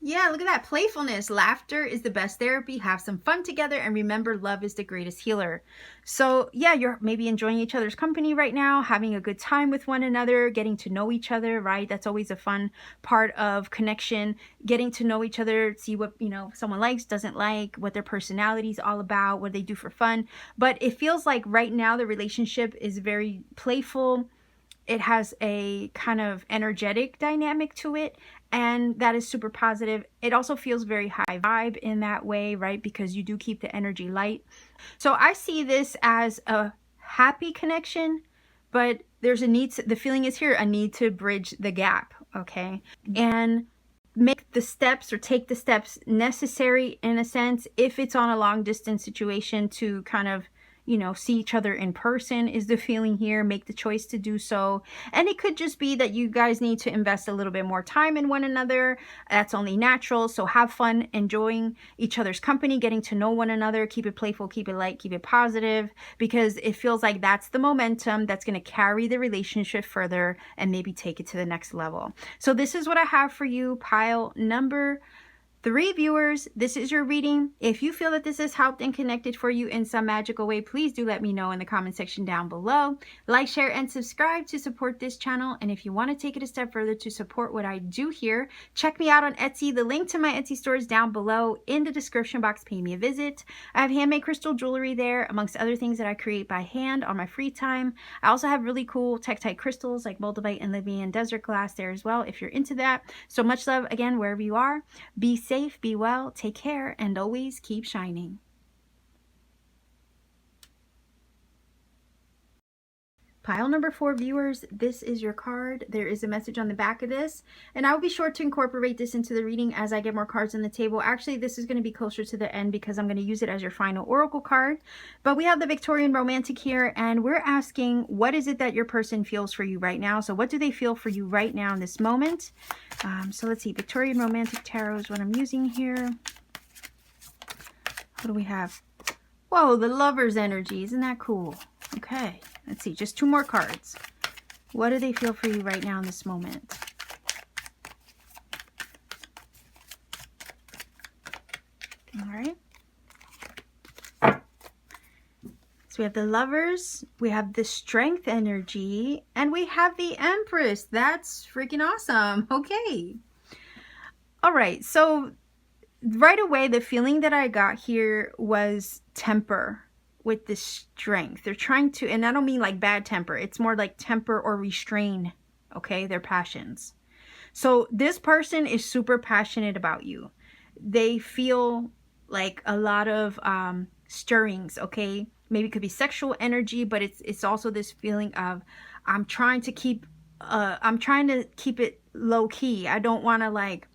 A: Yeah, look at that. Playfulness. Laughter is the best therapy. Have some fun together, and remember, love is the greatest healer. So yeah, you're maybe enjoying each other's company right now, having a good time with one another, getting to know each other, right? That's always a fun part of connection, getting to know each other, see what, you know, someone likes, doesn't like, what their personality is all about, what they do for fun. But it feels like right now the relationship is very playful. It has a kind of energetic dynamic to it, and that is super positive. It also feels very high vibe in that way, right? Because you do keep the energy light. So I see this as a happy connection, but there's a need to, the feeling is here, a need to bridge the gap, okay? And make the steps or take the steps necessary, in a sense, if it's on a long distance situation, to kind of, you know, see each other in person is the feeling here. Make the choice to do so. And it could just be that you guys need to invest a little bit more time in one another. That's only natural. So have fun enjoying each other's company, getting to know one another. Keep it playful, keep it light, keep it positive, because it feels like that's the momentum that's going to carry the relationship further and maybe take it to the next level. So this is what I have for you, pile number 3 viewers. This is your reading. If you feel that this has helped and connected for you in some magical way, please do let me know in the comment section down below. Like, share, and subscribe to support this channel. And if you want to take it a step further to support what I do here, check me out on Etsy. The link to my Etsy store is down below in the description box. Pay me a visit. I have handmade crystal jewelry there, amongst other things that I create by hand on my free time. I also have really cool tektite crystals like moldavite and Libyan desert glass there as well, if you're into that. So much love again wherever you are. Be safe, be well, take care, and always keep shining. Pile number 4 viewers, this is your card. There is a message on the back of this, and I will be sure to incorporate this into the reading as I get more cards on the table. Actually, this is going to be closer to the end because I'm going to use it as your final oracle card. But we have the Victorian Romantic here, and we're asking, what is it that your person feels for you right now? So what do they feel for you right now in this moment? So let's see, Victorian Romantic Tarot is what I'm using here. What do we have? Whoa, the Lover's energy. Isn't that cool? Okay, let's see, just 2 more cards. What do they feel for you right now in this moment? All right. So we have the Lovers, we have the Strength energy, and we have the Empress. That's freaking awesome. Okay. All right, so right away, the feeling that I got here was temper with this strength. They're trying to, and I don't mean like bad temper. It's more like temper or restrain, okay, their passions. So this person is super passionate about you. They feel like a lot of stirrings, okay? Maybe it could be sexual energy, but it's also this feeling of, I'm trying to keep it low key. I don't want to like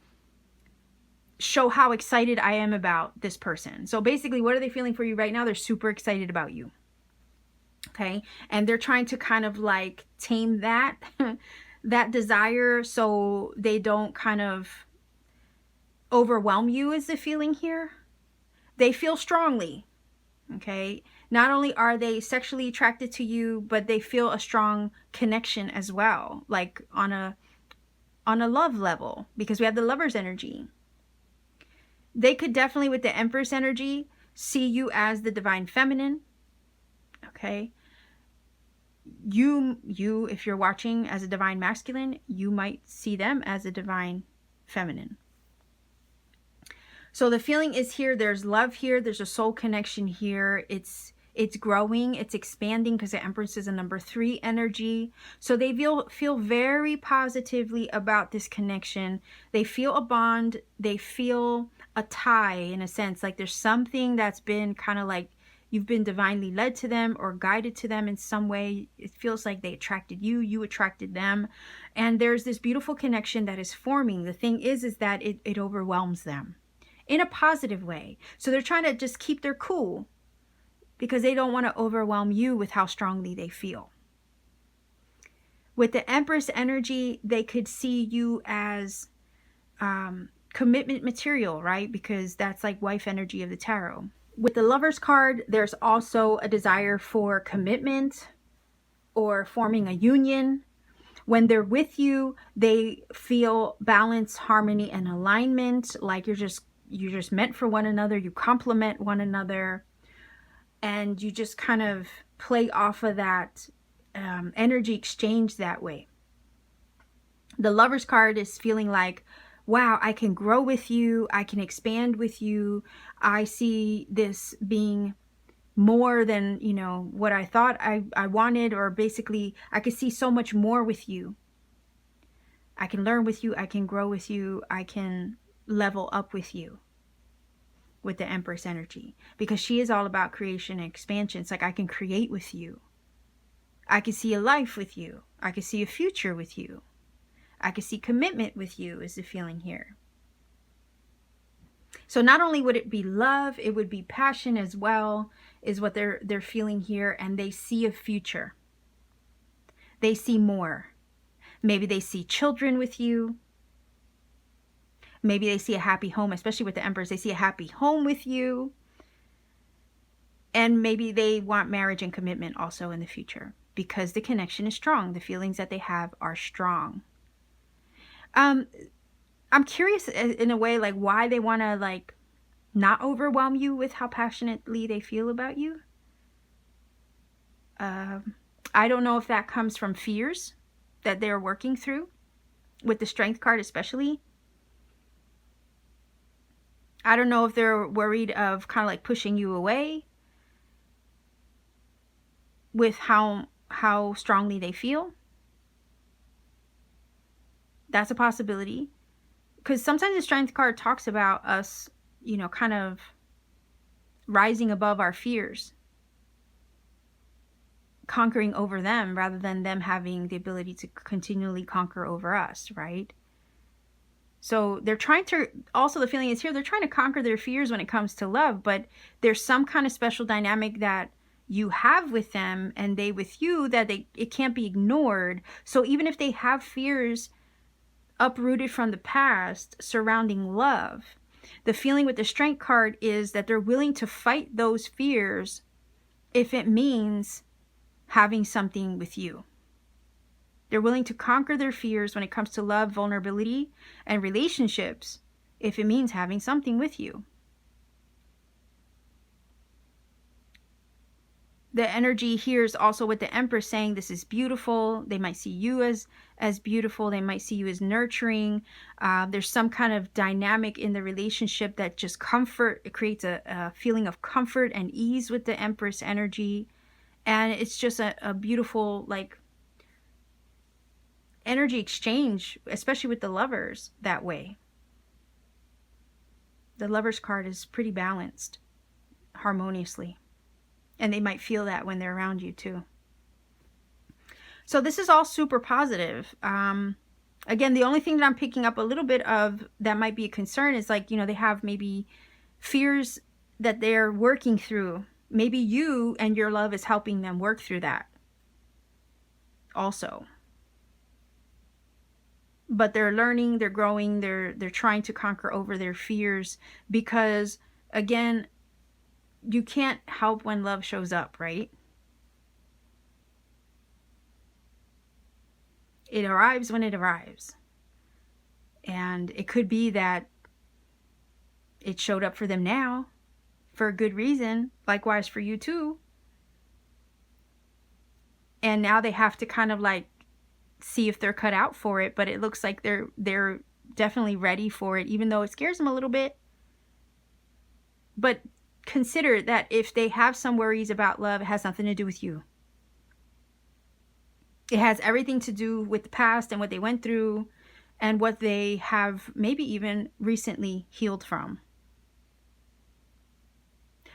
A: show how excited I am about this person. So basically, what are they feeling for you right now? They're super excited about you. Okay. And they're trying to kind of like tame that, that desire so they don't kind of overwhelm you is the feeling here. They feel strongly. Okay, not only are they sexually attracted to you, but they feel a strong connection as well, like on a love level, because we have the Lover's energy. They could definitely, with the Empress energy, see you as the divine feminine. Okay, you if you're watching as a divine masculine, you might see them as a divine feminine. So the feeling is here, there's love here, there's a soul connection here. It's growing, it's expanding, because the Empress is a number 3 energy. So they feel very positively about this connection. They feel a bond, they feel a tie, in a sense, like there's something that's been kind of like you've been divinely led to them or guided to them in some way. It feels like they attracted you, you attracted them, and there's this beautiful connection that is forming. The thing is that it overwhelms them in a positive way. So they're trying to just keep their cool, because they don't want to overwhelm you with how strongly they feel. With the Empress energy, they could see you as commitment material, right? Because that's like wife energy of the tarot. With the Lover's card, there's also a desire for commitment or forming a union. When they're with you, they feel balance, harmony, and alignment, like you're just meant for one another. You complement one another, and you just kind of play off of that energy exchange that way. The Lover's card is feeling like, wow, I can grow with you, I can expand with you. I see this being more than, you know, what I thought I wanted, or basically I could see so much more with you. I can learn with you, I can grow with you, I can level up with you. With the Empress energy, because she is all about creation and expansion. It's like, I can create with you, I can see a life with you, I can see a future with you, I can see commitment with you, is the feeling here. So not only would it be love, it would be passion as well, is what they're feeling here. And they see a future, they see more. Maybe they see children with you. Maybe they see a happy home, especially with the Empress. They see a happy home with you. And maybe they want marriage and commitment also in the future, because the connection is strong. The feelings that they have are strong. I'm curious in a way, like why they want to like not overwhelm you with how passionately they feel about you. I don't know if that comes from fears that they're working through, with the Strength card especially. I don't know if they're worried of kind of like pushing you away with how strongly they feel. That's a possibility. Because sometimes the Strength card talks about us, you know, kind of rising above our fears, conquering over them, rather than them having the ability to continually conquer over us, right? So they're trying to, also the feeling is here, they're trying to conquer their fears when it comes to love, but there's some kind of special dynamic that you have with them and they with you, that it can't be ignored. So even if they have fears uprooted from the past surrounding love, the feeling with the Strength card is that they're willing to fight those fears if it means having something with you. They're willing to conquer their fears when it comes to love, vulnerability, and relationships, if it means having something with you. The energy here is also with the Empress saying this is beautiful. They might see you as beautiful. They might see you as nurturing. There's some kind of dynamic in the relationship that just it creates a feeling of comfort and ease with the Empress energy. And it's just a beautiful, like, energy exchange, especially with the Lovers that way. The Lover's card is pretty balanced harmoniously, and they might feel that when they're around you too. So this is all super positive. Again, the only thing that I'm picking up a little bit of that might be a concern is, like, you know, they have maybe fears that they're working through. Maybe you and your love is helping them work through that also. But they're learning, they're growing, they're trying to conquer over their fears, because again, you can't help when love shows up, right? It arrives when it arrives. And it could be that it showed up for them now for a good reason. Likewise for you too. And now they have to kind of like see if they're cut out for it. But it looks like they're definitely ready for it, even though it scares them a little bit. But consider that if they have some worries about love, it has nothing to do with you. It has everything to do with the past and what they went through and what they have maybe even recently healed from.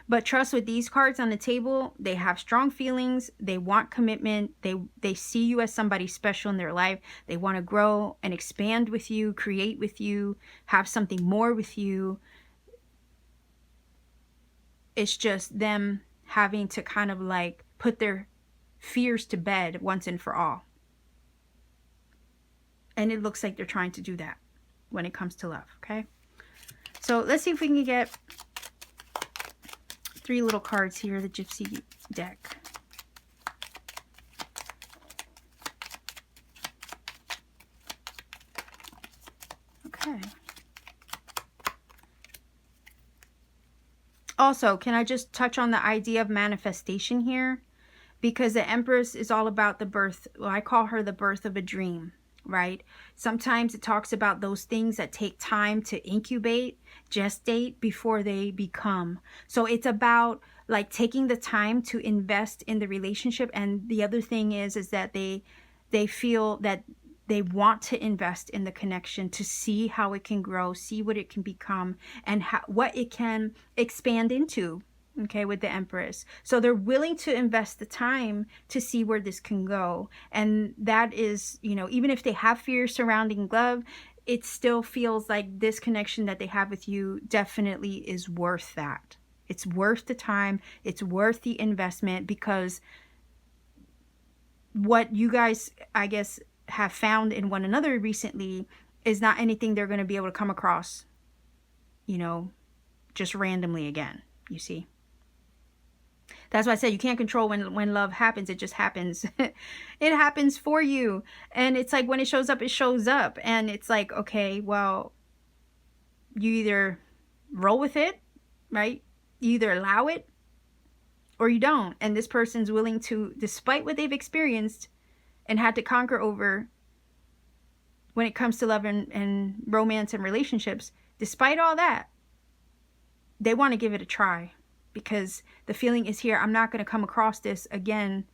A: But trust, with these cards on the table, they have strong feelings. They want commitment. They see you as somebody special in their life. They want to grow and expand with you, create with you, have something more with you. It's just them having to kind of like put their fears to bed once and for all. And it looks like they're trying to do that when it comes to love, okay? So let's see if we can get 3 little cards here, the Gypsy deck. Okay. Also, can I just touch on the idea of manifestation here? Because the Empress is all about the birth. Well, I call her the birth of a dream, right? Sometimes it talks about those things that take time to incubate, gestate before they become. So it's about like taking the time to invest in the relationship. And the other thing is that they feel that they want to invest in the connection to see how it can grow, see what it can become, and what it can expand into. Okay, with the Empress. So they're willing to invest the time to see where this can go. And that is, you know, even if they have fears surrounding love, it still feels like this connection that they have with you definitely is worth that. It's worth the time. It's worth the investment, because what you guys, I guess, have found in one another recently is not anything they're going to be able to come across, you know, just randomly again, you see. That's why I said you can't control when love happens. It just happens. It happens for you. And it's like when it shows up, it shows up. And it's like, okay, well, you either roll with it, right? You either allow it or you don't. And this person's willing to, despite what they've experienced and had to conquer over when it comes to love and romance and relationships, despite all that, they want to give it a try. Because the feeling is here, I'm not going to come across this again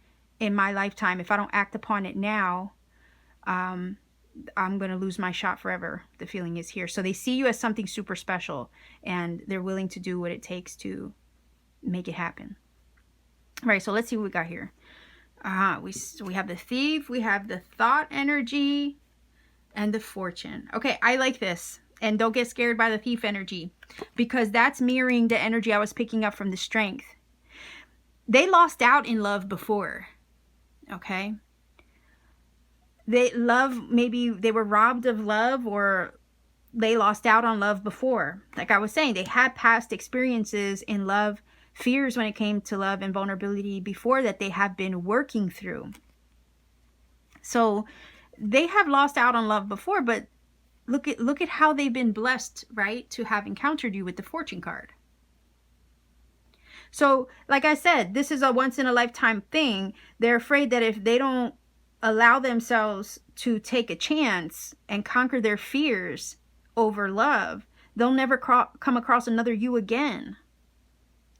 A: in my lifetime. If I don't act upon it now, I'm going to lose my shot forever. The feeling is here. So they see you as something super special, and they're willing to do what it takes to make it happen. All right, so let's see what we got here. We have the Thief, we have the Thought energy, and the Fortune. Okay, I like this. And don't get scared by the Thief energy, because that's mirroring the energy I was picking up from the Strength. They lost out in love before, okay? Maybe they were robbed of love, or they lost out on love before. Like I was saying, they had past experiences in love, fears when it came to love and vulnerability before that they have been working through. So they have lost out on love before, but look at how they've been blessed, right, to have encountered you with the Fortune card. So, like I said, this is a once-in-a-lifetime thing. They're afraid that if they don't allow themselves to take a chance and conquer their fears over love, they'll never come across another you again.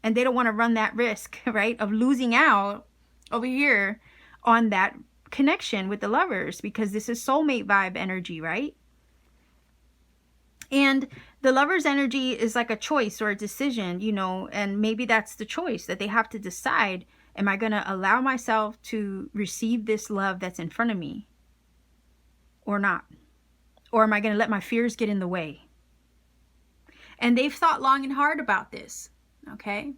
A: And they don't want to run that risk, right, of losing out over here on that connection with the Lovers, because this is soulmate vibe energy, right? And the Lover's energy is like a choice or a decision, you know, and maybe that's the choice that they have to decide. Am I going to allow myself to receive this love that's in front of me or not? Or am I going to let my fears get in the way? And they've thought long and hard about this, okay?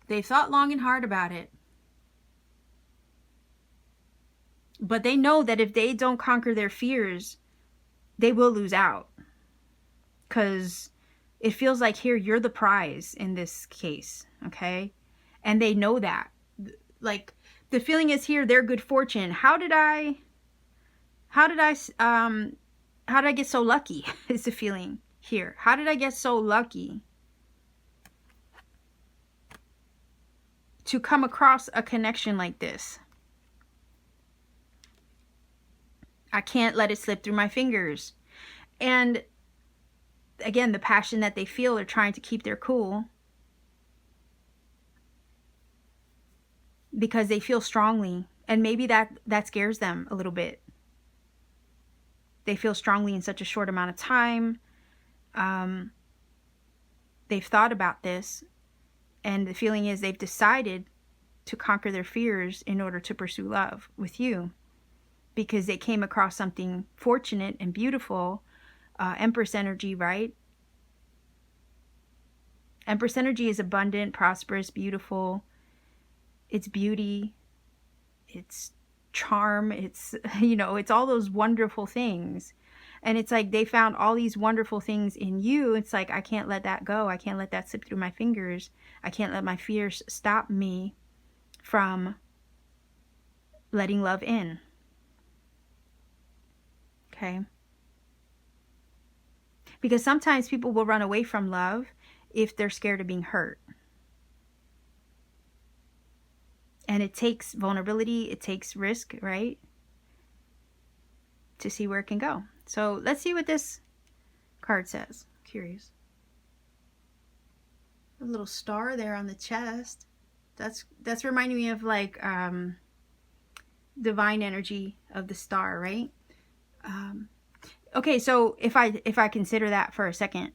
A: They've thought long and hard about it. But they know that if they don't conquer their fears, they will lose out. Because It feels like here you're the prize in this case, okay? And they know that. Like, the feeling is here, they're good fortune. How did I get so lucky? Is the feeling here. How did I get so lucky to come across a connection like this? I can't let it slip through my fingers. And again, the passion that they feel, they're trying to keep their cool because they feel strongly. And maybe that scares them a little bit. They feel strongly in such a short amount of time. They've thought about this, and the feeling is they've decided to conquer their fears in order to pursue love with you, because they came across something fortunate and beautiful. Empress energy, right? Empress energy is abundant, prosperous, beautiful. It's beauty. It's charm. It's, you know, it's all those wonderful things. And it's like they found all these wonderful things in you. It's like, I can't let that go. I can't let that slip through my fingers. I can't let my fears stop me from letting love in. Okay? Because sometimes people will run away from love if they're scared of being hurt. And it takes vulnerability, it takes risk, right? To see where it can go. So let's see what this card says. Curious. A little star there on the chest. That's reminding me of like divine energy of the star, right? Okay, so if I consider that for a second,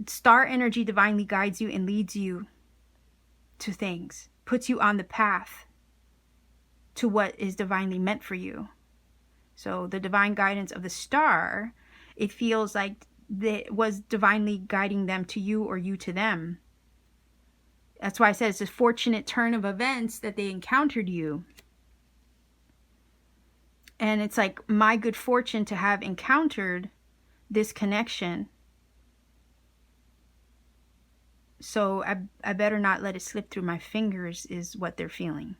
A: star energy divinely guides you and leads you to things, puts you on the path to what is divinely meant for you. So the divine guidance of the star, it feels like it was divinely guiding them to you or you to them. That's why I said it's a fortunate turn of events that they encountered you. And it's like my good fortune to have encountered this connection. So I better not let it slip through my fingers is what they're feeling.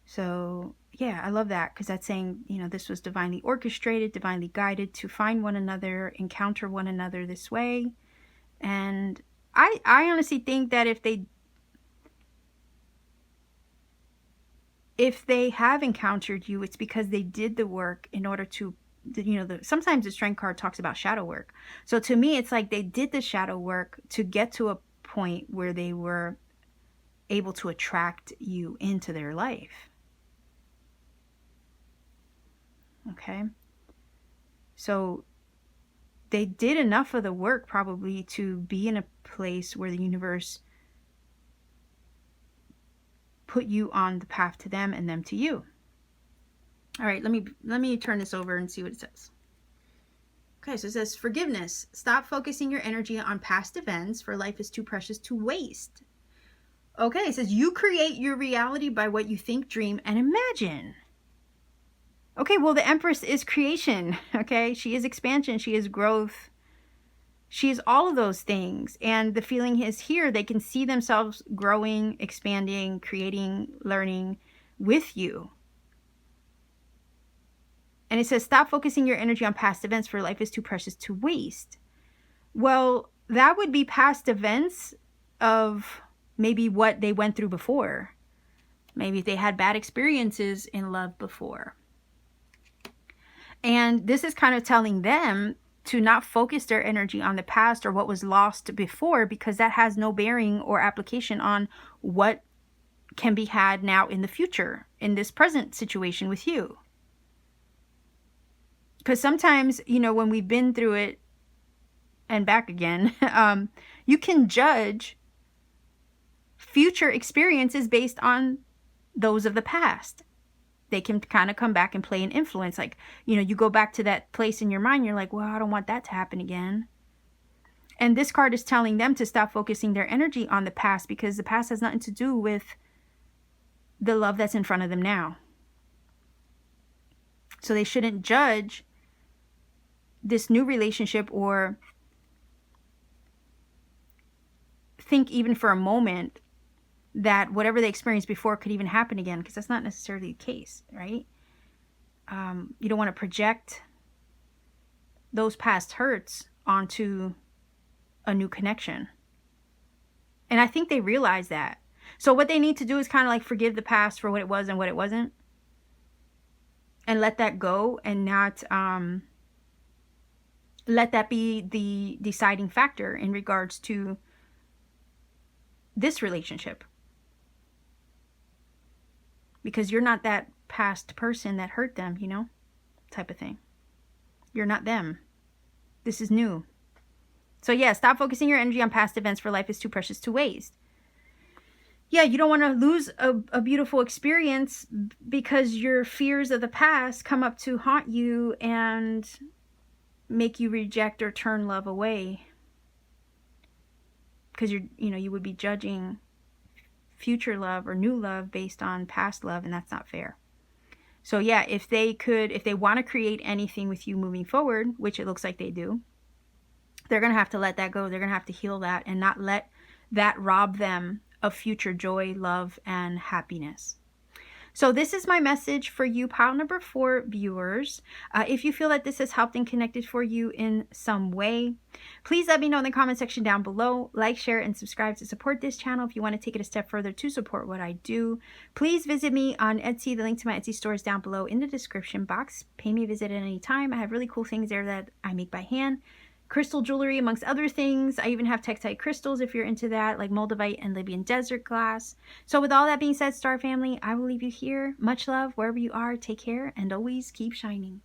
A: So yeah, I love that, because that's saying, you know, this was divinely orchestrated, divinely guided to find one another, encounter one another this way. And I honestly think that if they have encountered you, it's because they did the work in order to, you know, sometimes the strength card talks about shadow work. So to me, it's like they did the shadow work to get to a point where they were able to attract you into their life. Okay. So they did enough of the work probably to be in a place where the universe put you on the path to them and them to you. All right, let me turn this over and see what it says. Okay, so it says forgiveness. Stop focusing your energy on past events, for life is too precious to waste. Okay, it says you create your reality by what you think, dream, and imagine. Okay, well, the Empress is creation, okay? She is expansion, she is growth. She is all of those things. And the feeling is here, they can see themselves growing, expanding, creating, learning with you. And it says, stop focusing your energy on past events, for life is too precious to waste. Well, that would be past events of maybe what they went through before. Maybe they had bad experiences in love before. And this is kind of telling them to not focus their energy on the past or what was lost before, because that has no bearing or application on what can be had now in the future, in this present situation with you. Because sometimes, you know, when we've been through it and back again, you can judge future experiences based on those of the past. They can kind of come back and play an influence. Like, you know, you go back to that place in your mind, you're like, well, I don't want that to happen again. And this card is telling them to stop focusing their energy on the past, because the past has nothing to do with the love that's in front of them now. So they shouldn't judge this new relationship, or think even for a moment that whatever they experienced before could even happen again, because that's not necessarily the case, right? You don't want to project those past hurts onto a new connection. And I think they realize that. So what they need to do is kind of like forgive the past for what it was and what it wasn't, and let that go, and not let that be the deciding factor in regards to this relationship. Because you're not that past person that hurt them, you know, type of thing. You're not them. This is new. So yeah, stop focusing your energy on past events, for life is too precious to waste. Yeah, you don't want to lose a beautiful experience because your fears of the past come up to haunt you and make you reject or turn love away. Because you would be judging future love or new love based on past love, and that's not fair. So yeah, if they want to create anything with you moving forward, which it looks like they do, they're going to have to let that go. They're going to have to heal that and not let that rob them of future joy, love, and happiness. So this is my message for you, pile number 4 viewers. If you feel that this has helped and connected for you in some way, please let me know in the comment section down below. Like, share, and subscribe to support this channel. If you want to take it a step further to support what I do, please visit me on Etsy. The link to my Etsy store is down below in the description box. Pay me a visit at any time. I have really cool things there that I make by hand. Crystal jewelry, amongst other things. I even have tektite crystals if you're into that, like Moldavite and Libyan desert glass. So with all that being said, Star Family, I will leave you here. Much love wherever you are. Take care and always keep shining.